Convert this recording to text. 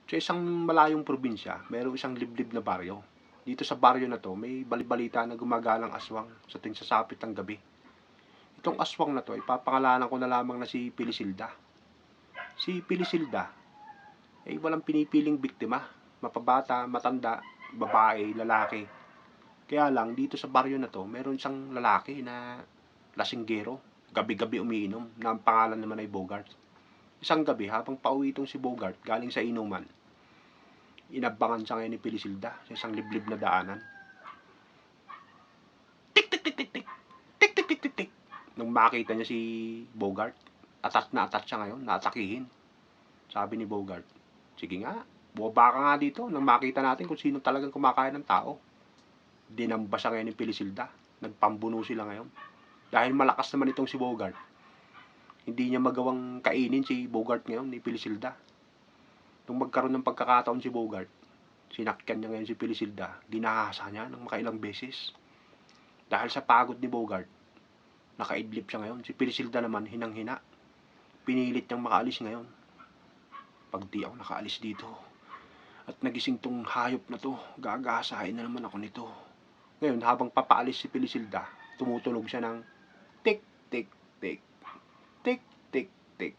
Sa isang malayong probinsya, mayroong isang liblib na baryo. Dito sa baryo na to, may balibalita na gumagalang aswang sa tuwing sasapit ng gabi. Itong aswang na to, ipapangalanan ko na lamang na si Pilisilda. Si Pilisilda, ay walang pinipiling biktima. Mapabata, matanda, babae, lalaki. Kaya lang, dito sa baryo na to, meron isang lalaki na lasinggero. Gabi-gabi umiinom, na ang pangalan naman ay Bogart. Isang gabi, habang pauwi itong si Bogart galing sa inuman, inabangan siya ngayon ni Pilisilda sa isang liblib na daanan. Tik tik tik tik tik. Tik tik tik tik tik. Nung makita niya si Bogart, atat na atat siya ngayon, naatakihin. Sabi ni Bogart, sige nga, bumaba ka nga dito nang makita natin kung sino talagang kumakain ng tao. Dinamba siya ngayon ni Pilisilda. Nagpambuno sila ngayon. Dahil malakas naman itong si Bogart, hindi niya magawang kainin si Bogart ngayon ni Pilisilda. Nung magkaroon ng pagkakataon si Bogart, sinakyan niya ngayon si Pilisilda, dinahasa niya ng makailang beses. Dahil sa pagod ni Bogart, nakaidlip siya ngayon. Si Pilisilda naman, hinang-hina. Pinilit niyang makaalis ngayon. Pag di ako nakaalis dito, at nagising tong hayop na to, gagasahin na naman ako nito. Ngayon, habang papaalis si Pilisilda, tumutunog siya ng tik, tik, tik, tik, tik, tik.